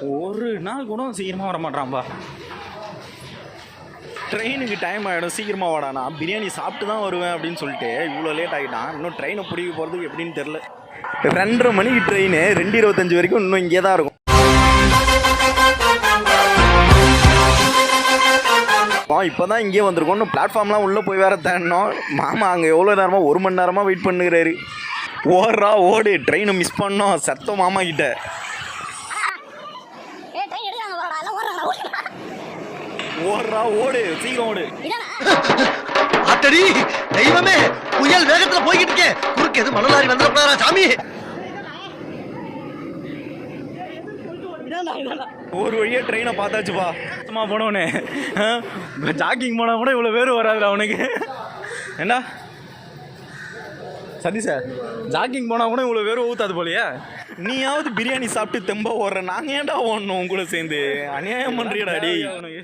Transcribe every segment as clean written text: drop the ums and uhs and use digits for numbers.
ஒரு நாள் கூட சீக்கிரமாக வர மாட்டான்பா. ட்ரெயினுக்கு டைம் ஆகிடும், சீக்கிரமாக வாடாண்ணா. பிரியாணி சாப்பிட்டு தான் வருவேன் அப்படின்னு சொல்லிட்டு இவ்வளோ லேட் ஆகிட்டான். இன்னும் ட்ரெயினை பிடிக்க போகிறதுக்கு எப்படின்னு தெரில. 2:30 மணிக்கு ட்ரெயின், 2:25 வரைக்கும் இன்னும் இங்கே தான் இருக்கும். இப்போ தான் இங்கே வந்திருக்கோம். இன்னும் பிளாட்ஃபார்ம்லாம் உள்ளே போய் வேறு தேடணும். மாமா அங்கே எவ்வளோ நேரமாக 1 மணி நேரமாக வெயிட் பண்ணுகிறாரு. ஓடுறா ஓடு, ட்ரெயினை மிஸ் பண்ணோம் சத்தம் மாமா கிட்ட. ஓடுறா ஓடு, சீக்கிரம் ஓடு. அத்தடி தெய்வமே, புயல் வேகத்துல போய்கிட்டு இருக்கேன். குறுக்கு எது மணலாரி வந்துடக்கூடாதா சாமி? ஒரு வழியாக ட்ரெயினை பார்த்தாச்சுப்பா. சும்மா போனவனே ஜாக்கிங் போனால் கூட இவ்வளோ பேர் வராது அவனுக்கு. என்ன சதி சார், ஜாக்கிங் போனால் கூட இவ்வளோ பேர் ஊற்றாது போலையா? நீயாவது பிரியாணி சாப்பிட்டு தெம்பா ஓடுற, நாங்கள் ஏன்டா ஓடணும் உங்களை சேர்ந்து? அநியாயம் பண்ணுறியடா டே. அவனுக்கு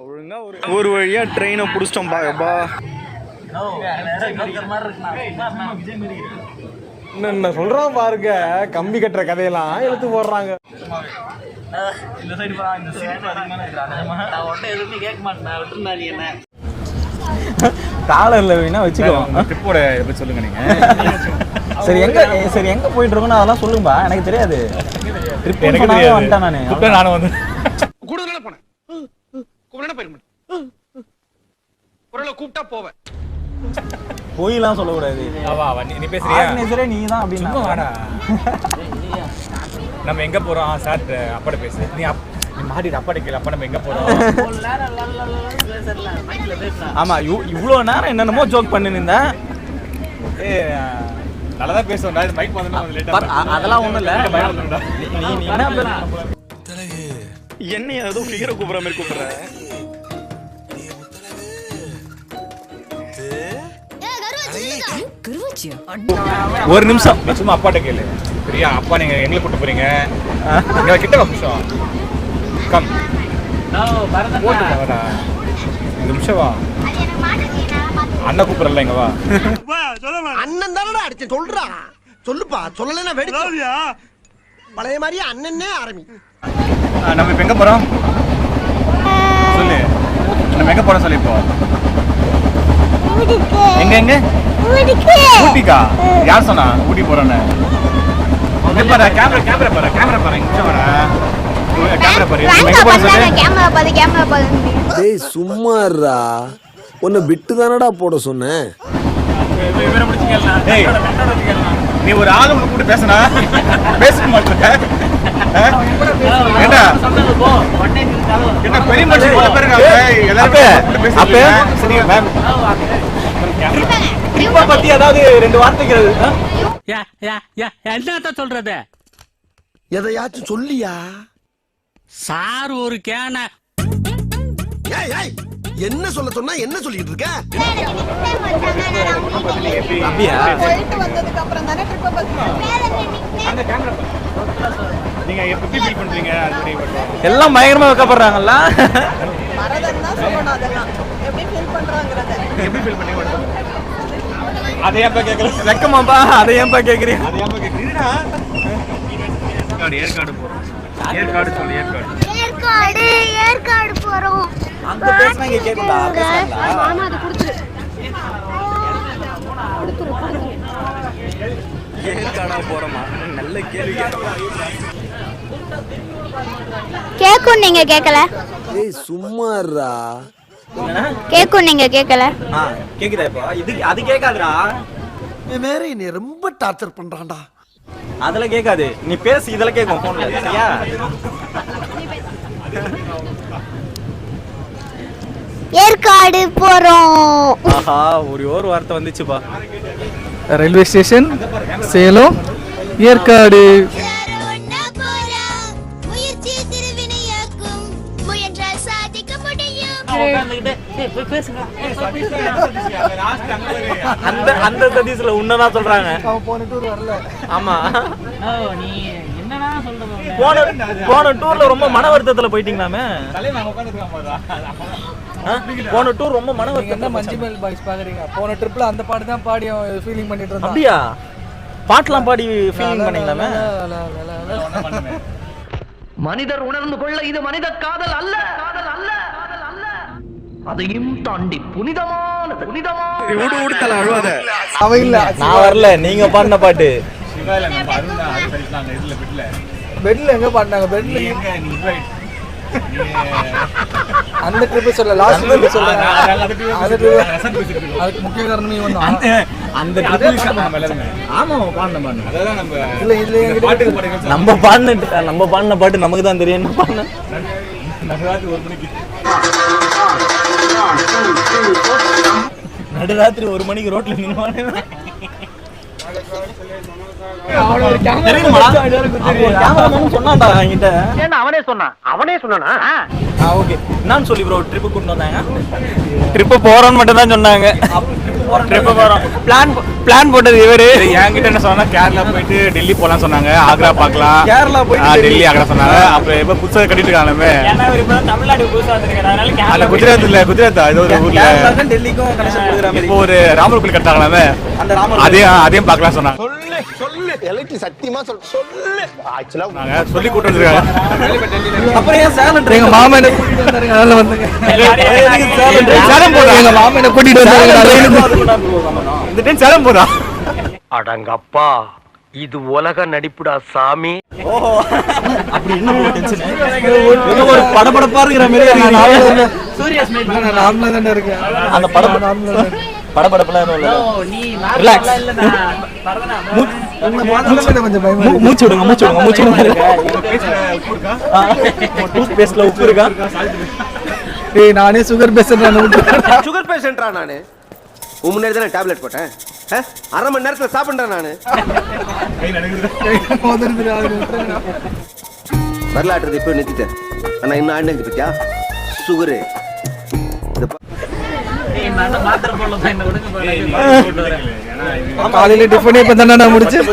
ஒழுங்காக ஒரு வழியாக ட்ரெயினை பிடிச்சிட்டோம்ப்பா. எப்பா என்ன சொல்றான் பாருங்க, கம்பி கட்டுற கதையெல்லாம் எடுத்து போடுறாங்க. இந்த சைடு இந்த எதுவுமே கேட்க மாட்டேன். காலர்ல வேணா வச்சுக்கோ. ட்ரிப்போட இதை சொல்லுங்க நீங்க. சரி எங்க போயிட்டு இருக்கோம் அதெல்லாம் சொல்லுங்கப்பா, எனக்கு தெரியாது. ட்ரிப் எனக்கு தெரியாது. வந்துட்டேன் நானு. கூப்பிட்டா நானும் வந்து கூடுதலா போனேன். கூப்பிடா போயிருக்க மாட்டேன். குரலை கூப்பிட்டா போவேன். போயெல்லாம் சொல்லக்கூடாது. நீ பேசுறியா? நீ தான் அப்படின்னு வாடா. நம்ம எங்க போறோம் சார்? அப்பாட்ட பேசு. நீ மாட்டிட்டு அப்பாட்ட கேளு. அப்பா நம்ம எங்க போறோம்? ஆமா, இவ்வளோ நேரம் என்னென்னமோ ஜோக் பண்ணிருந்தேன். நல்லா தான் பேசுவோம். மைக் அதெல்லாம் ஒண்ணும் இல்ல. நீ என்ன ஏதோ ஃபிகரை கூப்பிட்ற மாதிரி கூப்பிடுற. ஒரு நிமிஷம் சும்மா அப்பாட்ட கேளு. சரியா? அப்பா நீங்க எங்களை கூட்டு போறீங்க, எங்களை கிட்ட நிமிஷம் கம் வரா. இந்த நிமிஷம் வா, அண்ணன் கூப்பிடல. இங்க வா. அண்ணன் தானடா அடிச்சு சொல்றா. சொல்லுப்பா, சொல்லலைன்னா வெடிச்சியா? பழைய மாதிரியே அண்ணனே ஆரம்பி. நம்ம இப்ப எங்க போறோம் சொல்லு. நம்ம எங்க போறோம் சொல்லி. இப்போ எங்க எங்க? ஊட்டிக்கா? யார் சொன்னா ஊட்டி போறோன்னு? கேமரா பாரு. இங்க வர கேமரா பாரு. எங்க போறோம் சொல்லு. டேய் சும்மாறா, உன்னை விட்டு தானடா போட சொன்னேன். நீ ஒரு ஆளு கூப்பிட்டு பேசுனா பேச மாட்டேன். என்ன பெரிய மனுஷன் போல பேருங்க பத்தி ஏதாவது 2 வார்த்தைகள் என்ன சொல்றது? எதையாச்சும் சொல்லியா? சார் ஒரு கேன என்ன சொல்ல சொன்னா என்ன சொல்லிட்டு இருக்க? அப்படியா? நீங்க எப்படி ஃபீல் பண்றீங்க? எல்லாம் பயங்கரமா வைக்கப்படுறாங்கல்ல. எப்படி ஃபீல் பண்ணீங்க? அதை ஏன்பா கேட்கல? வெக்கமாப்பா, அதை ஏன்பா கேட்குறீங்க? ஏற்காடு போறோம். ஏற்காடு சொல்லு. ஏற்காடு போறோம். அந்த பேசுனா இங்க கேக்குதா? மாமா அது குடுத்துரு. ஏற்காடா போறோமா? நல்ல கேள்வி. கேக்கும் நீங்க கேக்கல. டேய் சும்மாறா, கேக்கும் நீங்க கேக்கல. கேக்குதா இப்போ? இது அது கேட்காதுடா. வேற என்னை ரொம்ப டார்ச்சர் பண்றான்டா. அதெல்லாம் கேட்காது. நீ பேசு, இதெல்லாம் கேட்கும் போன்ல. சரியா? ஏற்காடு போறோம். ஆஹா, ஒரு வார்த்தை வந்துச்சுப்பா. Railway station Salem Yercaud. அந்த சதீஸ்ல உன்னதான் சொல்றாங்க. ஆமா, போன டூர்ல ரொம்ப மன வருத்தத்துல போயிட்டீங்களாமே. போன டூர் ரொம்ப மன வருத்தம். மஞ்சுமல் பாய்ஸ் பாக்குறீங்க? போன ட்ரிப்ல அந்த பாட்டு தான் பாடி ஃபீலிங் பண்ணிட்டு இருந்தோம். அப்படியா? பாட்டெல்லாம் பாடி ஃபீலிங் பண்ணீங்களாமே. மனிதர் உணர்ந்து கொள்ள இது மனித காதல் அல்ல, அதையும் தாண்டி புனிதமான உடுத்தல அழுவாத. அவன் இல்ல நான் வரல, நீங்க பாடின பாட்டு. சிவாயில நம்ம அருண் அடிச்சாங்க இதுல பெட்ல. பெட்ல எங்க பாடினாங்க? பெட்ல எங்க நீ இன்வைட் அந்த ட்ரிப் சொல்ல, லாஸ்ட் ட்ரிப் சொல்ல. அதுக்கு முக்கிய காரணம் நீ வந்தா. அந்த ட்ரிப்ல நம்ம எல்லாரும் ஆமா பாடுன அதான் நம்ம இல்ல இதுல எங்க பாட்டு நம்ம பாடின பாட்டு நமக்கு தான் தெரியும். என்ன பாடின நடுராத்திரி 1 மணிக்கு நடுராத்திரி 1 மணிக்கு ரோட்ல நின்னுவானே. சொன்னான்டா என்கிட்ட. அவனே சொன்னானா? ஓகே நான் சொல்லி ப்ரோ ட்ரிப்பு கூட்டு வந்தாங்க. ட்ரிப்பு போறோம்னு மட்டும் தான் சொன்னாங்க. ட்ரிப்பு போறோம் பிளான் போட்டது இவரு. என்கிட்ட என்ன சொன்னா கேரளா போயிட்டு டெல்லி போலாம் சொன்னாங்க, ஆக்ரா பார்க்கலாம். கேரளா போயிட்டு டெல்லி ஆக்ரா சொன்னாங்க. அப்புறம் எப்ப புதுசா கட்டிட்டு இருக்காங்களே தமிழ்நாடு புதுசா வந்திருக்கேன். அந்த குஜராத் இல்ல, குஜராத் ஏதோ ஒரு ஊர்ல கேரளாக்கும் டெல்லிக்கும் கனெக்ஷன் கொடுக்குற மாதிரி. இப்போ ஒரு ராமர் கோயில் கட்டாங்களாமே, அந்த ராமர் அதையும் பார்க்கலாம் சொன்னாங்க. சத்தியமா சொல்லு. ஆக்சுவலா நாங்க சொல்லி கூட்டு வந்திருக்காங்க. அப்புறம் ஏன் சேலம் எங்க மாமா என்ன கூட்டிட்டு வந்தாருங்க, அதனால வந்துங்க. சேலம் போதா? எங்க மாமா என்ன கூட்டிட்டு வந்தாருங்க. இந்த டைம் சேலம் போதா? அடங்கப்பா, இது உலக நடிப்புடா சாமி. ஓஹோ அப்படி என்ன டென்ஷன்? ஒரு படபடப்பா இருக்கிற மாதிரி இருக்கு. சூர்யா ஸ்மைல் நான் நார்மலா தானே இருக்கேன். அந்த படபடப்புலாம் எதுவும் இல்ல. ரிலாக்ஸ். கொஞ்சம் பயமா மூச்சு விடுங்க. டூத் பேஸ்ட்ல உப்பு இருக்கா? ஏய் நானே சுகர் பேஷண்ட். சுகர் பேஷண்டா நானு? முன்னாடி தானே டேப்லெட் போட்டேன். அரை மணி நேரத்துல சாப்பிடுறேன் நானு. வரலாற்று இப்ப நிறுத்திட்டேன். ஆனா இன்னும் ஆண்டு பத்தியா சுகரு காலையில டிஃபனே இப்ப தானே நான் முடிச்சேன்.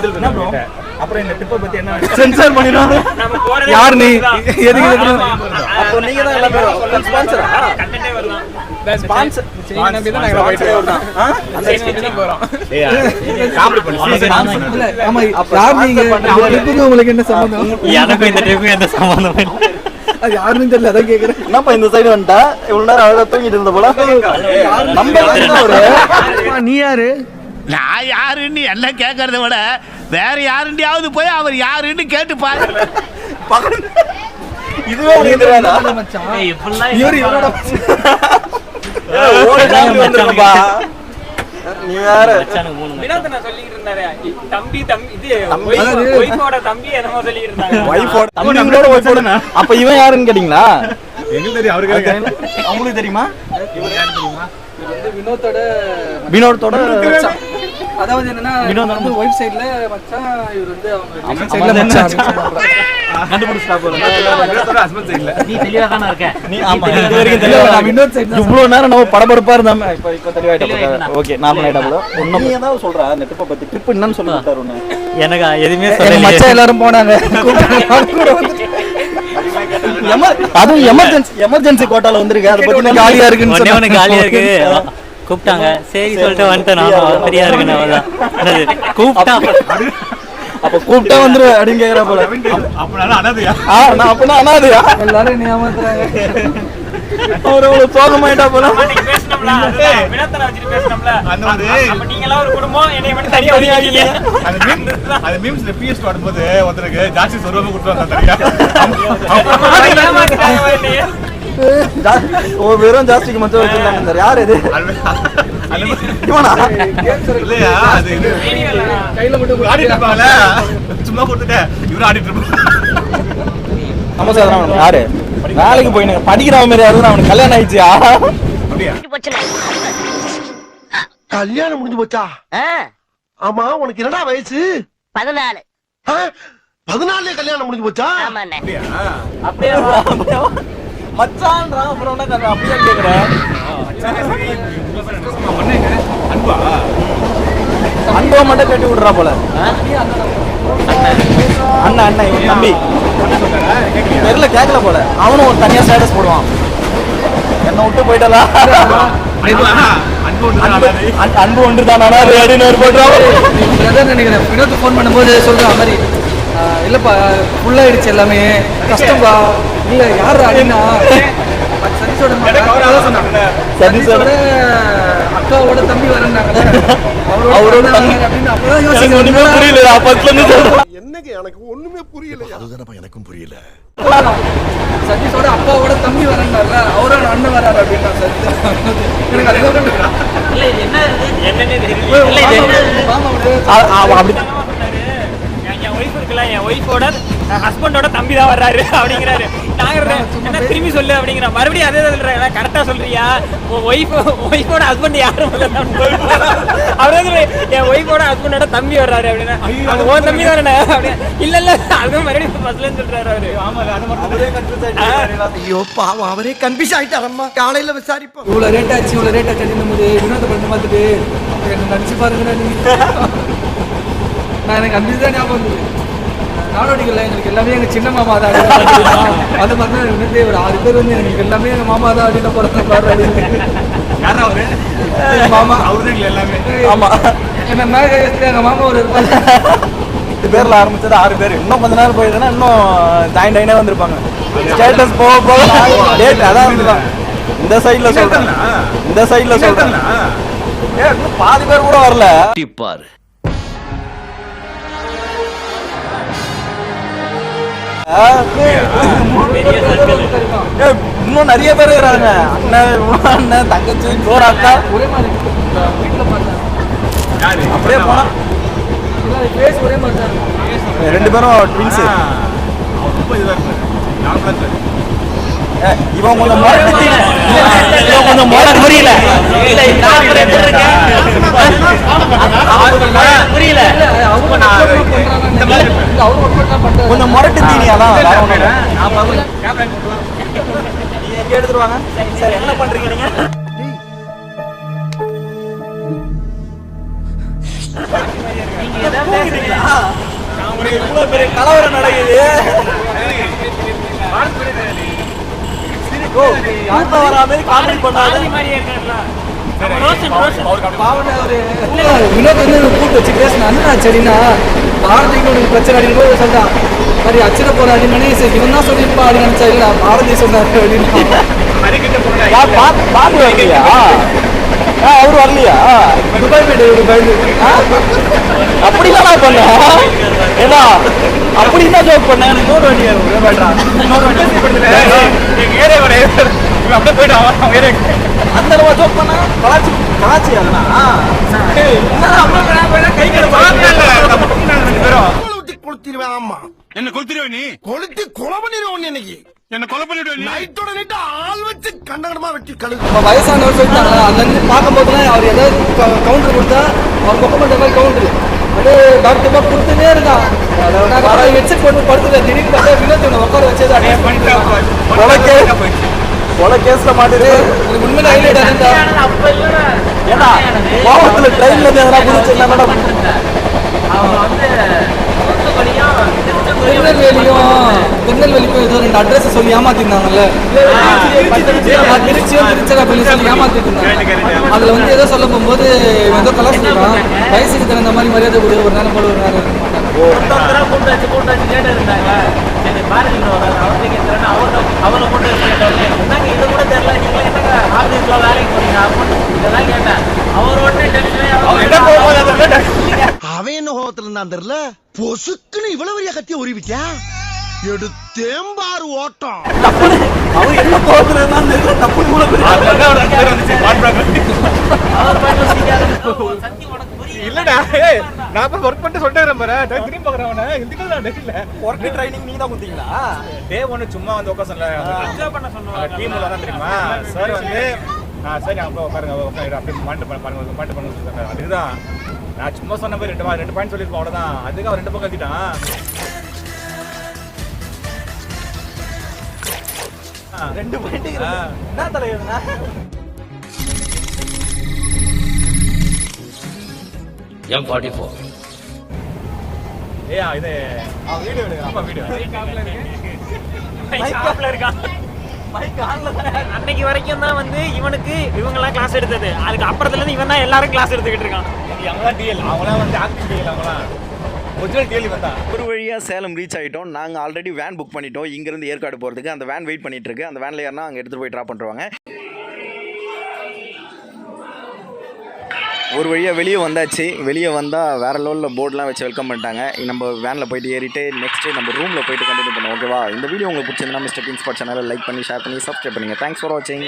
அப்புறம் இந்த டிப்பை பத்தி என்ன சென்சார் பண்ணிடுவாங்க. யார் நீ? எதுக்கு அப்போ நீங்க தான் எல்லாமே ஸ்பான்சரா? ஸ்பான்சர் நம்பி தான் நாங்க போயிட்டே வரோம். காமெடி பண்ணி இல்ல ஆமா யார் நீங்க? ட்ரிப்புக்கு உங்களுக்கு என்ன சம்பந்தம்? எனக்கும் இந்த ட்ரிப்புக்கு எந்த சம்பந்தம் இல்லை. அது யாருன்னு தெரியல, அதான் கேக்குறேன். என்னப்பா இந்த சைடு வந்துட்டா? இவ்வளவு நேரம் அழகா தூங்கிட்டு இருந்த போல. நம்ம நீ யாரு? நான் யாருன்னு என்ன கேட்கறத விட வேற யாருண்டியாவது போய் அவர் யாருன்னு கேட்டு பாரு. இதுவே உங்களுக்கு தெரியாதா? இவரு இவரோட நீ வேற அப்ப இவன் யாருன்னு கேட்டீங்களா? எங்களுக்கு தெரியும், அவருக்கு அவங்களுக்கு தெரியுமா? வினோத்தோட மச்சான். அதாவது என்னன்னா வந்து ஒய்ஃப் சைடுல மச்சான், இவர் வந்து அவங்க சைடுல அவன் மச்சான். கண்டுபிடிச்சா போதும். ஹஸ்பண்ட் சைடுல நீ தெளிவா தானே இருக்க. நீ ஆமா இது வரைக்கும் தெளிவா வினோத் சைடு இவ்வளவு நேரம் நம்ம படபடப்பா இருந்தாம இப்ப தெளிவாயிட்டா. ஓகே நார்மல் ஆயிட்டா போல. நீ ஏதாவது சொல்றா அந்த ட்ரிப்பை பத்தி? ட்ரிப் என்னன்னு சொல்ல மாட்டாரு ஒண்ணு. எனக்கு எதுவுமே எங்க சொல்லல. மச்சான் எல்லாரும் போனாங்க. கூட வந்து அதுவும் எமர்ஜென்சி கோட்டால வந்திருக்கு. அதை பத்தி காலியா இருக்குன்னு ஒண்ணே ஒண்ணு சொன்னாங்க. காலியா இருக்கு கூப்பிட்டாங்க. சரி சொல்லிட்டு வந்துட்டேன். நானும் ஃப்ரீயா இருக்கேன். அவ்வளவுதான். கூப்பிட்டா அப்ப கூப்பிட்டா வந்துரு அப்படின்னு கேக்குறா போல. அப்பனால அனாதையா? நான் அப்பனா அனாதையா? எல்லாரும் என்னை ஏமாத்துறாங்க. அவரு அவ்வளவு சோகமாயிட்டா போல. அந்த அந்த மீம்ஸ்ல பிஎஸ் வரும்போது ஒருத்தருக்கு ஜாஸ்தி சொருவமா கொடுத்துருவாங்க. வெறும் ஜாஸ்திக்கு மட்டும் வச்சிருந்தாங்க. யார் இது? இவனா? இல்லையா, அது இது கையில மட்டும் ஆடிட்டு இருப்பாங்கல்ல, சும்மா கொடுத்துட்டேன் இவரும் ஆடிட்டு இருப்பாங்க. நம்ம சார் யாரு? வேலைக்கு போயினு படிக்கிற மாதிரி யாரு? அவனுக்கு கல்யாணம் ஆயிடுச்சியா? அப்படியா? கல்யாணம் முடிஞ்சு போச்சா? ஆமா, உனக்கு என்னடா வயசு? 14. 14 கல்யாணம் முடிஞ்சு போச்சா? அப்படியே மச்சான்றான். அப்புறம் என்ன கதை? அப்படியே கேக்குறேன். அன்பா அன்பா மட்டும் கட்டி விடுறா போல. அண்ணன் இவன் தம்பி தெரியல, கேட்கல போல. அவனும் ஒரு தனியா ஸ்டேட்டஸ் போடுவான். என்ன விட்டு போயிட்டலா, அன்பு ஒன்று தான் அப்படின்னு ஒரு போட்டுருவான். நினைக்கிறேன். வினோத் ஃபோன் பண்ணும்போது சொல்ற மாதிரி இல்லப்பா ஃபுல்லாயிடுச்சு எல்லாமே கஷ்டம்பா. இல்ல யாரு அப்படின்னா சதீஷோட சதீஷோட அக்காவோட தம்பி வரேன்னாங்க. அவரோட அப்படின்னு அப்பதான் யோசிக்க என்னங்க எனக்கு ஒண்ணுமே புரியல. அதுதானப்பா எனக்கும் புரியல. சதீஷோட அக்காவோட தம்பி வரேன்னால அவரோட அண்ணன் வராரு அப்படின்னா சார் எனக்கு அதுதான் என் ஒய்ஃப் இருக்குல்ல, என் ஒய்ஃபோட ஹஸ்பண்டோட தம்பி தான் வர்றாரு அப்படிங்கிறாரு. நாங்க என்ன திரும்பி சொல்லு அப்படிங்கிற மறுபடியும் அதே சொல்றேன். கரெக்டா சொல்றியா? ஒய்ஃபோட ஹஸ்பண்ட் யாரும் அவரு என் ஒய்ஃபோட ஹஸ்பண்டோட தம்பி வர்றாரு அப்படின்னா உன் தம்பி தானே அப்படின்னா இல்ல இல்ல அதுவும் மறுபடியும் ஃபர்ஸ்ட்ல சொல்றாரு அவரு. ஐயோ பாவம் அவரே கன்ஃபியூஸ் ஆயிட்டாரம்மா. காலையில விசாரிப்போம். இவ்வளவு ரேட் ஆச்சு அப்படின்னும் போது வினோத படத்தை பார்த்துட்டு என்ன நடிச்சு பாருங்க. நான் எனக்கு அந்த இதுதான் ஞாபகம் வந்தது. நாடோடிகள் எங்களுக்கு எல்லாமே எங்கள் சின்ன மாமா தான். அது மாதிரி தான் எனக்கு ஒரு 6 பேர் வந்து எனக்கு எல்லாமே எங்கள் மாமா தான் அப்படின்னு போகிறத பாரு. மாமா அவரு எல்லாமே. ஆமாம் என்ன மேக எங்கள் மாமா ஒரு 2 பேர்ல ஆரம்பிச்சது 6 பேர். இன்னும் கொஞ்ச நேரம் போயிருந்தா இன்னும் ஜாயின் ஆயினே வந்திருப்பாங்க. ஸ்டேட்டஸ் போக போக டேட் அதான் வந்துதான். இந்த சைட்ல சொல்றேன், இந்த சைட்ல சொல்றேன். இன்னும் பாதி பேர் கூட வரல. டிப்பாரு இன்னும் நிறைய பேர் இருக்கிறாங்க. அண்ணன் தங்கச்சி சோறாக்கா ஒரே மாதிரி வீட்டில் பார்த்தேன். அப்படியே போனா பேஸ் ஒரே மாதிரி தான். 2 பேரும் ட்வின்ஸ். இவன் கொஞ்சம் புரியல. கொஞ்சம் முரட்டு தீனி. அதான் எங்க எடுத்துருவாங்க. சரி என்ன பண்றீங்க நீங்க? பெரிய கலவரம் நடக்குது. வினோத் வந்து கூப்பிட்டு வச்சு பேசினா சரிண்ணா பாரதிக்கு உனக்கு பிரச்சனை அப்படின்னு போது சொல்றான். மாதிரி அச்சனை போற அப்படின்னு சரி இவன் தான் சொல்லியிருப்பா அப்படின்னு நினைச்சா இல்ல பாரதி சொன்னாரு அப்படின்னு. அவரு வரலையா? துபாய் போயிட்டு பயந்து அப்படிதான் நான் பண்ணேன். ஏன்னா அப்படின்னா ஜோக் பண்ணேன். இன்னொரு வண்டி அப்படியே போயிட்டு அந்த அளவா ஜோக் பண்ண கலாச்சி அதெல்லாம் கை கொளுத்திடுவேன். ஆமா என்ன கொளுத்திடுவே நீ? கொளுத்தி கொலை பண்ணிடுவோம். இன்னைக்கு என்ன கொலை பண்ணிடுவே நீ? நைட்டோட நைட்டு ஆள் வச்சு கண்டகடமா வெட்டி கழுகு. நம்ம வயசானவர் சொல்லிட்டாங்க. அதுலேருந்து பார்க்கும்போதுலாம் அவர் ஏதாவது கவுண்டர் கொடுத்தா அவர் பக்கம் பண்ணுற மாதிரி கவுண்டர் அப்படியே டாக்டர் கொடுத்துட்டே இருக்கான். ஹெட்செட் போட்டு படுத்துட்டு திடீர்னு பார்த்தா வினோத் உட்கார வச்சது அப்படியே பண்ணிட்டு கொலை கேஸ்ல மாட்டுது. உண்மையில ஹைலைட் இருந்தா ஏன்னா கோவத்துல ட்ரெயின்ல இருந்து எதனா குதிச்சு என்னடா திருநெல்வேலிக்கும் ஏதோ 2 அட்ரஸ் சொல்லி ஏமாத்திருந்தாங்கல்ல. திருச்சியும் திருச்சிராப்பள்ளி சொல்லி ஏமாத்திட்டு இருந்தாங்க. அதுல வந்து ஏதோ சொல்ல போகும்போது ஏதோ கலர் சொல்றான். வயசுக்கு தகுந்த மாதிரி மரியாதை கொடு. ஒரு நேரம் போல ஒரு நேரம் அவன் என்ன கோபத்துல இருந்தான் தெரியல. பொசுக்குன்னு இவ்வளவு பெரிய கத்திய உருவிட்டியா? எடுத்தேம்பாரு ஓட்டம். அவன் என்ன கோவத்துல இருந்தான்னு தெரியல. தப்பு இல்லடா நான் ஒர்க் பண்ணிட்டு சொல்லிட்டு பாரு. திரும்பி பாக்குறவன ஒர்க் ட்ரைனிங் நீங்க தான் கொடுத்தீங்களா? டே 1 சும்மா வந்து உட்கார சொன்ன டீம் வர தெரியுமா சார் வந்து சரி அப்புறம் உட்காருங்க உட்காரு அப்படி மாட்டு பண்ணுங்க. அதுதான் நான் சும்மா சொன்ன மாதிரி 2 பாயிண்ட் சொல்லியிருப்போம். அவ்வளோதான். அதுக்கு அவன் 2 பக்கம் கத்திட்டான். 2 பாயிண்ட் என்ன தலைவனா? M44 ஏய் இது வீடியோ எடுங்க. ஆமா வீடியோ மைக்காப்ல இருக்கான். அன்னைக்கு வரைக்கும் தான் வந்து இவனுக்கு இவங்கெல்லாம் கிளாஸ் எடுத்தது. அதுக்கு அப்புறத்துல இருந்து இவன் தான் எல்லாரும் கிளாஸ் எடுத்துக்கிட்டு இருக்கான். அவங்களாம் டிஎல் அவங்களாம் வந்து ஆக்டிவ் டிஎல் அவங்களாம் ஒரிஜினல் கேள்வி தான். ஒரு வழியாக சேலம் ரீச் ஆகிட்டோம். நாங்கள் ஆல்ரெடி வேன் புக் பண்ணிட்டோம் இங்கேருந்து ஏற்காடு போகிறதுக்கு. அந்த வேன் வெயிட் பண்ணிட்டு இருக்கு. அந்த வேனில் ஏறினா அங்கே எடுத்துகிட்டு போய் ட்ராப் பண்ணுறாங்க. ஒரு வழியாக வெளியே வந்தாச்சு. வெளியே வந்தால் வேறு லெவலில் போர்டெலாம் வச்சு வெல்கம் பண்ணிட்டாங்க. நம்ம வேனில் போயிட்டு ஏறிட்டு நெக்ஸ்ட்டு நம்ம ரூமில் போயிட்டு கண்டினியூ பண்ணோம். ஓகேவா? இந்த வீடியோ உங்களுக்கு பிடிச்சிருந்தா மிஸ்டர் கிங் ஸ்பாட் சேனலை லைக் பண்ணி ஷேர் பண்ணி சப்ஸ்கிரைப் பண்ணுங்கள். தேங்க்ஸ் ஃபார் வாட்சிங்.